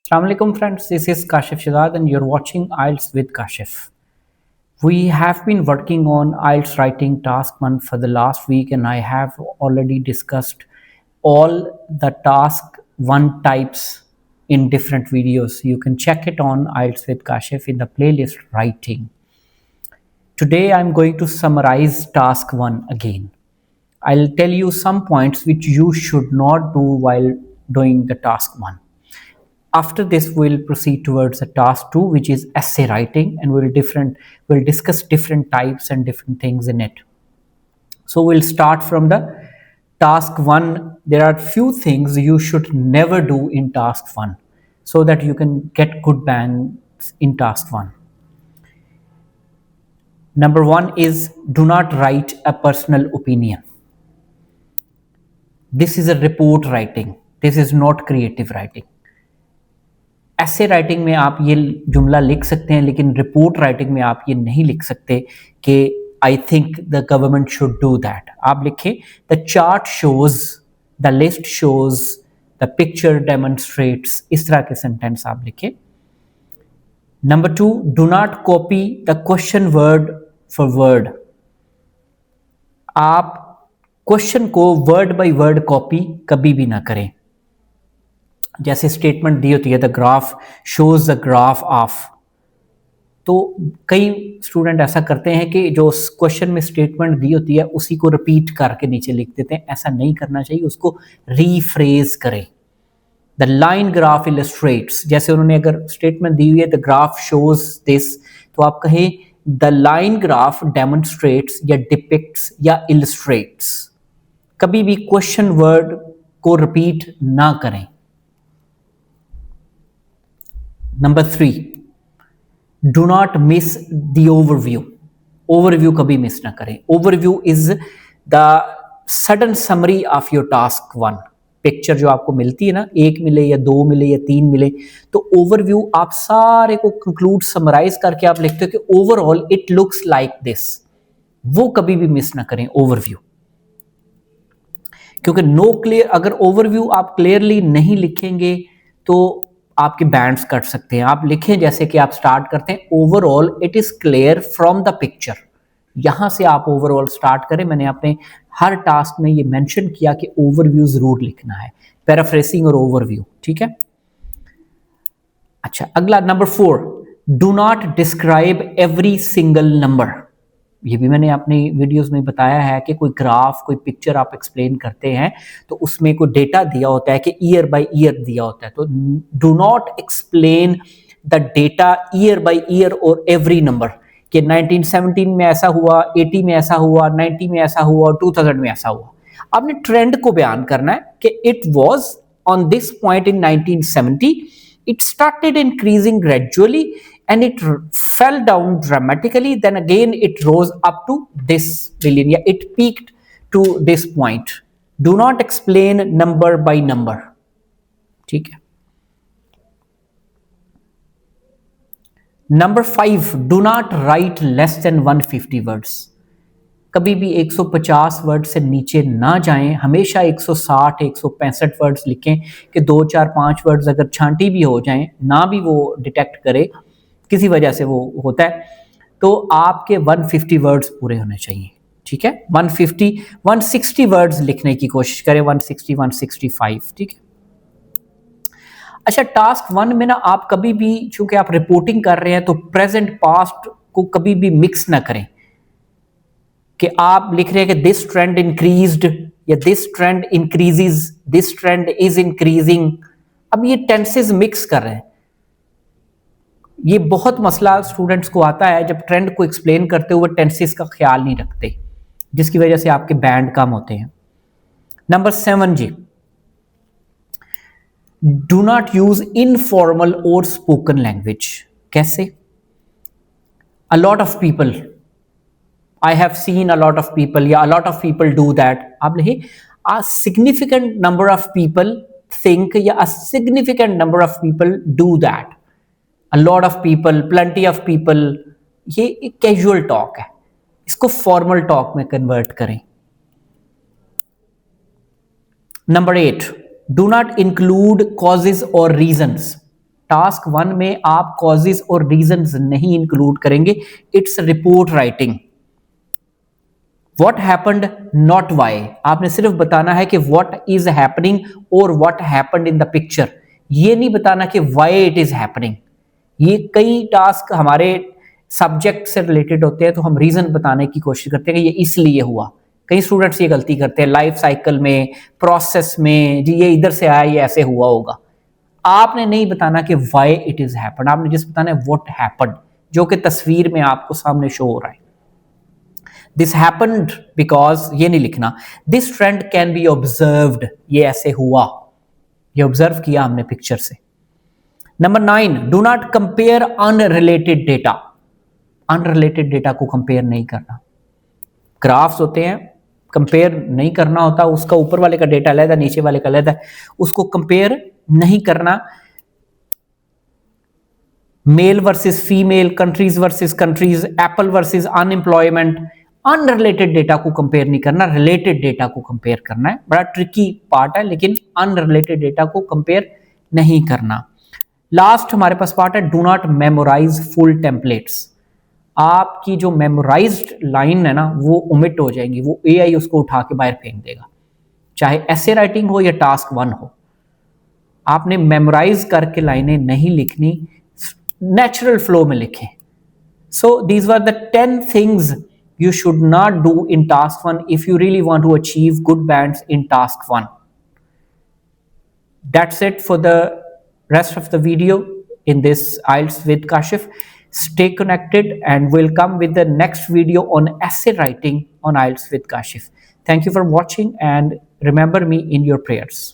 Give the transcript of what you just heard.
Assalamu alaikum friends, this is Kashif Shazad and you're watching IELTS with Kashif. We have been working on IELTS writing task 1 for the last week and I have already discussed all the task 1 types in different videos. You can check it on IELTS with Kashif in the playlist writing. Today I'm going to summarize task 1 again. I'll tell you some points which you should not do while doing the task 1. After this, we'll proceed towards the task 2, which is essay writing, and we'll discuss different types and different things in it. So we'll start from the task 1. There are few things you should never do in task 1 so that you can get good bangs in task 1. Number 1 is do not write a personal opinion. This is a report writing. This is not creative writing. ऐसे writing में आप ये जुमला लिख सकते हैं, लेकिन report writing में आप ये नहीं लिख सकते कि I think the government should do that. आप लिखें the chart shows, the list shows, the picture demonstrates. इस तरह के सेंटेंस आप लिखें. Number 2, do not copy the question word for word. आप क्वेश्चन को वर्ड बाय वर्ड कॉपी कभी भी ना करें. जैसे स्टेटमेंट दी होती है the graph shows the graph of, तो कई स्टूडेंट ऐसा करते हैं कि जो क्वेश्चन में स्टेटमेंट दी होती है उसी को रिपीट करके नीचे लिख देते हैं. ऐसा नहीं करना चाहिए, उसको रीफ्रेज करें. द लाइन ग्राफ इलस्ट्रेट्स, जैसे उन्होंने अगर स्टेटमेंट दी हुई है द ग्राफ शोज दिस, तो आप कहें द लाइन ग्राफ डेमोन्स्ट्रेट्स या डिपिक्ट्स या इलस्ट्रेट्स. कभी भी क्वेश्चन वर्ड को रिपीट ना करें. Number 3, do not miss the overview. Overview कभी मिस ना करें. Overview is the sudden summary of your task 1. Picture जो आपको मिलती है ना, 1 मिले या 2 मिले या 3 मिले, तो ओवरव्यू आप सारे को कंक्लूड समराइज करके आप लिखते हो कि overall it looks like this. वो कभी भी मिस ना करें ओवरव्यू, क्योंकि नो क्लियर, अगर ओवरव्यू आप क्लियरली नहीं लिखेंगे तो आपके बैंड्स कट सकते हैं. आप लिखें जैसे कि आप स्टार्ट करते हैं overall it is clear from the picture. यहां से आप ओवरऑल स्टार्ट करें. मैंने अपने हर टास्क में ये मेंशन किया कि ओवरव्यू जरूर लिखना है, पैराफ्रेसिंग और ओवरव्यू. ठीक है. अच्छा, अगला number 4, do not describe every single number. ये भी मैंने अपनी वीडियोस में बताया है कि कोई ग्राफ, कोई पिक्चर आप एक्सप्लेन करते हैं तो उसमें कोई डेटा दिया होता है कि ईयर बाय ईयर दिया होता है, तो do not explain the data year by year और एवरी नंबर कि 1917 में ऐसा हुआ, 80 में ऐसा हुआ, 90 में ऐसा हुआ और 2000 में ऐसा हुआ. आपने ट्रेंड को बयान करना है कि it was on this point in 1970, it started increasing gradually and it fell down dramatically, then again it rose up to this billion, yeah, it peaked to this point. Do not explain number by number. ठीक है. Number 5, do not write less than 150 words. कभी भी 150 word से नीचे ना जाएं. हमेशा 160 165 words लिखें कि 2 4 5 वर्ड्स अगर छांटी भी हो जाएं, ना भी वो डिटेक्ट करे, किसी वजह से वो होता है, तो आपके 150 वर्ड्स पूरे होने चाहिए. ठीक है. 150 160 वर्ड्स लिखने की कोशिश करें, 160 165. ठीक है. अच्छा, टास्क 1 में ना आप कभी भी, चूंकि आप रिपोर्टिंग कर रहे हैं, तो प्रेजेंट पास्ट को कभी भी मिक्स ना करें कि आप लिख रहे हैं कि दिस ट्रेंड इंक्रीज्ड या this trend increases, this trend is increasing. अब ये टेंसेस मिक्स कर रहे हैं. ये बहुत मसला स्टूडेंट्स को आता है जब ट्रेंड को एक्सप्लेन करते हुए टेंसेस का ख्याल नहीं रखते, जिसकी वजह से आपके बैंड कम होते हैं. नंबर 7 जी, डू नॉट यूज इनफॉर्मल और स्पोकन लैंग्वेज. कैसे? A lot of people, I have seen a lot of people, yeah, a lot of people do that. आप लिखिए a significant number of people think, yeah, a significant number of people do that. A lot of people, plenty of people, ये एक casual talk है, इसको formal talk में convert करें. Number 8, do not include causes or reasons. Task 1 में आप causes और reasons नहीं इंक्लूड करेंगे, its report writing. What happened not why, आपने सिर्फ बताना है कि व्हाट इज हैपनिंग और what happened in the picture, ये नहीं बताना कि व्हाई इट इज हैपनिंग। ये कई टास्क हमारे सब्जेक्ट से रिलेटेड होते हैं तो हम रीजन बताने की कोशिश करते हैं कि ये इसलिए हुआ। कई स्टूडेंट्स ये गलती करते हैं लाइफ साइकिल में, प्रोसेस में, जी ये इधर से आया, ये ऐसे हुआ होगा। आपने नहीं बताना कि व्हाई इट इज हैपेंड, आपने जिस बताना है व्हाट हैपेंड, जो कि तस्वीर में आपको सामने शो हो रहा है। दिस हैपेंड बिकॉज, ये नहीं लिखना। This trend can be observed, ये ऐसे हुआ, ये ऑब्जर्व किया हमने पिक्चर से। Number 9, do not compare unrelated data. Unrelated data को कंपेयर नहीं करना। ग्राफ्स होते हैं, कंपेयर नहीं करना होता, उसका ऊपर वाले का डेटा अलग है, नीचे वाले का अलग है, उसको कंपेयर नहीं करना। Male versus female, countries versus countries, apple versus unemployment, unrelated data को कंपेयर नहीं करना, रिलेटेड डेटा को कंपेयर करना है। बड़ा ट्रिकी पार्ट है, लेकिन अनरिलेटेड डेटा को कंपेयर नहीं करना। लास्ट हमारे पास पार्ट है, do not memorise full templates. आपकी जो मेमोराइज्ड लाइन है ना वो ओमिट हो जाएंगी, वो एआई उसको उठा के बाहर फेंक देगा, चाहे ऐसे राइटिंग हो या टास्क 1 हो। आपने मेमोराइज करके लाइनें नहीं लिखनी, नेचुरल फ्लो में लिखें। So these were the 10 things you should not do in task 1 if you really want to achieve good bands in task 1. That's it for the rest of the video in this IELTS with Kashif. Stay connected and we'll come with the next video on essay writing on IELTS with Kashif. Thank you for watching and remember me in your prayers.